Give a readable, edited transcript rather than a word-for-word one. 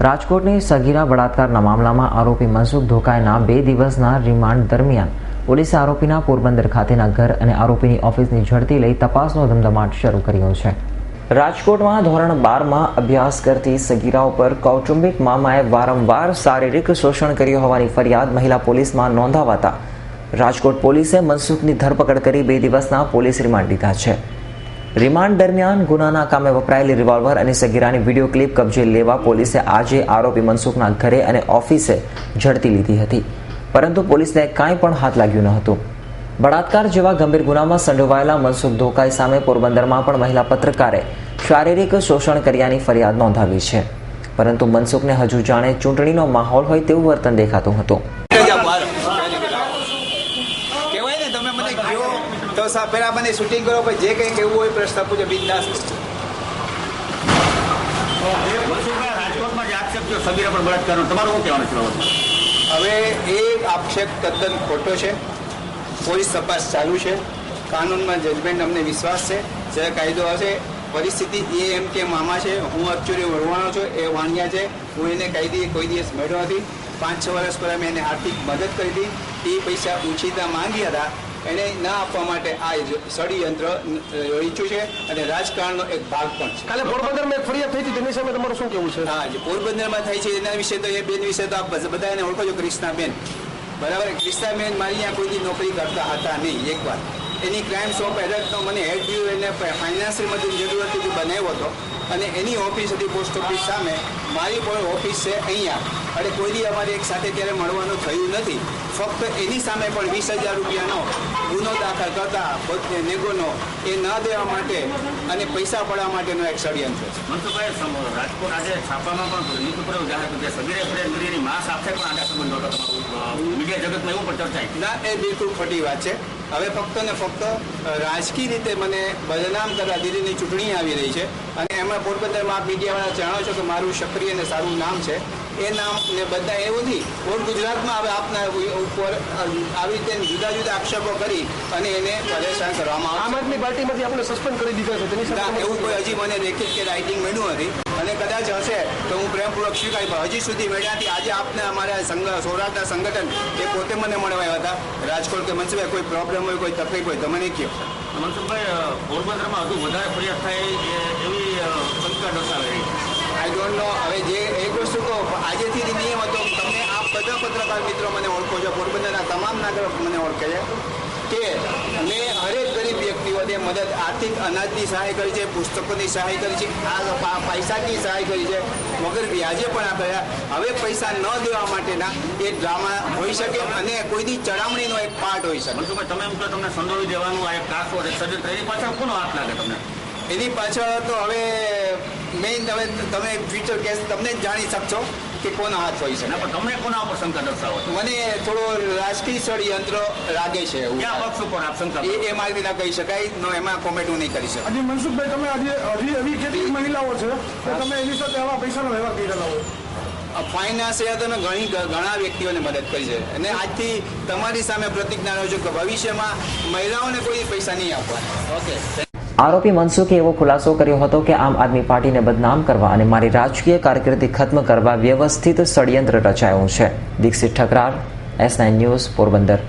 રાજકોટની સગીરા બળાત્કારના મામલામાં આરોપી મનસુખ ધોકાઈના 2 દિવસના રિમાન્ડ દરમિયાન પોલીસે આરોપીના પોરબંદર ખાતેના ઘર અને આરોપીની ઓફિસની ઝડપી લઈ તપાસનો ધમધમાટ શરૂ કર્યો છે. રાજકોટમાં ધોરણ 12માં અભ્યાસ કરતી સગીરાઓ પર કૌટુંબિક મામાએ વારંવાર શારીરિક શોષણ કર્યું હોવાની ફરિયાદ મહિલા પોલીસમાં નોંધાવાતા રાજકોટ પોલીસે મનસુખની ધરપકડ કરી 2 દિવસના પોલીસ રિમાન્ડ લીધા છે. રિમાન્ડ દરમિયાન ગુનાના કામે વપરાયેલી રિવોલ્વર અને સગીરાની વિડીયો ક્લિપ કબજે લેવા પોલીસે આજે આરોપી મનસુખના ઘરે અને ઓફિસે ઝડપી લીધી હતી, પરંતુ પોલીસને કાંઈ પણ હાથ લાગ્યું ન હતું. બળાત્કાર જેવા ગંભીર ગુનામાં સંડોવાયેલા મનસુખ ધોકાઈ સામે પોરબંદરમાં પણ મહિલા પત્રકારે શારીરિક શોષણ કર્યાની ફરિયાદ નોંધાવી છે, પરંતુ મનસુખને હજુ જાણે ચૂંટણીનો માહોલ હોય તેવું વર્તન દેખાતું હતું. તો પેલા મને શૂટિંગ કરો, પછી જે કંઈ કહેવું હોય પ્રશ્ન પૂછો બિંદાસ. રાજકોટમાં જે આક્ષેપ છે સગીરા પર બળાત્કારનો, તમારું શું કહેવાનું છે? હવે એ આક્ષેપ તદ્દન ખોટો છે. પોલીસ તપાસ ચાલુ છે. કાનૂનમાં જજમેન્ટ અમને વિશ્વાસ છે. જ્યારે કાયદો હશે પરિસ્થિતિ એ એમ કે મામા છે, હું એકચ્યુઅલી વળવાનો છું, એ વાણિયા છે. હું એને કોઈ દિવસ મળ્યો નથી. 5-6 વર્ષ પહેલાં મેં એને આર્થિક મદદ કરી હતી. એ પૈસા ઉછીતા માંગ્યા હતા, એને ના આપવા માટે આ ષડયંત્ર રચ્યું છે અને રાજકારણનો એક ભાગ પણ છે. કાલે પોરબંદરમાં એક ફરિયાદ થઈ હતી, તેની સામે તમારું શું કહેવું છે? હા, જે પોરબંદરમાં થઈ છે એના વિશે તો એ બેન વિશે તો આપ બધા એને ઓળખો છો, ક્રિષ્નાબેન. બરાબર, ક્રિષ્નાબેન મારી અહીંયા કોઈ નોકરી કરતા હતા નહીં. એકવાર એની ક્રાઇમ શોપ હેડરનો મને હેડ વ્યૂ એને ફાઇનાન્શિયલ મદદની જરૂર હતી, બનાવ્યો હતો અને એની ઓફિસ હતી પોસ્ટ ઓફિસ સામે. મારી પણ ઓફિસ છે અહીંયા, અને કોઈ દી અમારે એક સાથે ત્યારે મળવાનું થયું નથી. ફક્ત એની સામે પણ 20,000 રૂપિયાનો ગુનો દાખલ કરતા નેગોનો એ ન દેવા માટે અને પૈસા પડવા માટેનો એક ષડયંત્ર છે. મનસુખભાઈ, રાજકોટ આજે છાપામાં પણ ન્યૂઝપેપર જાહેર કર્યું કે સગીરે ફરિયાદ કરીને મા સાથે પણ આડા સંબંધો હતો. મીડિયા જગતમાં એવું પણ ચર્ચાય ના, એ બિલકુલ ખોટી વાત છે. હવે ફક્ત ને ફક્ત રાજકીય રીતે મને બદનામ કરવા દિલ્હીની ચૂંટણી આવી રહી છે અને એમાં પોરબંદરમાં આપ મીડિયાવાળા જાણો છો કે મારું સક્રિય અને સારું નામ છે. એ નામ ને બધા એવું નથી. ઓલ ગુજરાતમાં હવે આપના ઉપર આવી રીતે જુદા જુદા આક્ષેપો કરી અને એને પરેશાન કરવામાં આવે. આમ આદમી પાર્ટીમાંથી આપણે સસ્પેન્ડ કરી દીધા છે, તેની સાથે એવું કોઈ હજી મને લેખિત કે રાઇટિંગ મળ્યું નથી અને કદાચ હશે તો હું પ્રેમપૂર્વક સ્વીકારી, પણ હજી સુધી મળ્યાથી આજે આપને અમારા સૌરાષ્ટ્રના સંગઠન એ પોતે મને મળવા આવ્યા હતા. રાજકોટ કે મનસુખભાઈ કોઈ પ્રોબ્લેમ હોય, કોઈ તકલીફ હોય તો મને કહો. મનસુખભાઈ, પોરબંદરમાં હજુ વધારે ફરિયાદ થાય એવી શંકા દર્શાવે રહી છે. I don't know. હવે જે એક વસ્તુ તો આજેથી નિયમ હતો, તમને આ બધા પત્રકાર મિત્રો મને ઓળખો છો, પોરબંદરના તમામ નાગરિકો મને ઓળખે છે કે મેં હરેક ગરીબ વ્યક્તિઓને મદદ, આર્થિક અનાજની સહાય કરી છે, પુસ્તકોની સહાય કરી છે, આ પૈસાની સહાય કરી છે, વગર વ્યાજે પણ આપ્યા. હવે પૈસા ન દેવા માટેના એ ડ્રામા હોઈ શકે અને કોઈની ચડામણીનો એક પાર્ટ હોઈ શકે. મનસુખભાઈ, તમે એમ કહો તમને સંડોવી દેવાનું આ એક કાસો ષડયંત્ર, એની પાછળ કોનો હાથ લાગે તમને? એની પાછળ તો હવે મેઇન તમે ફ્યુચર કેસ તમને જ જાણી શકશો કે કોનો હાથ હોય છે. ના, પણ તમે કોના ઉપર શંકા દર્શાવો? મને થોડો રાજકીય ષડયંત્ર લાગે છે. ક્યાં પક્ષ ઉપર આપ શંકા? એ મારી ના કહી શકાય, એમાં કોમેન્ટ હું નહીં કરી શકું. હજી મનસુખભાઈ, તમે હજી એવી કેટલીક મહિલાઓ છે તો તમે એની સાથે આવા પૈસાનો વ્યવહાર કરેલા હોય? ફાઇનાન્સ તમે ઘણા વ્યક્તિઓને મદદ કરી છે અને આજથી તમારી સામે પ્રતિજ્ઞા રહ્યો છું કે ભવિષ્યમાં મહિલાઓને કોઈ પૈસા નહીં આપવાના. ઓકે. આરોપી મનસુખે એવો ખુલાસો કર્યો હતો કે આમ આદમી પાર્ટીને બદનામ કરવા અને મારી રાજકીય કારકિર્દી ખત્મ કરવા વ્યવસ્થિત ષડયંત્ર રચાયું છે. Dikshit Thakrar, S9 news, Porbandar.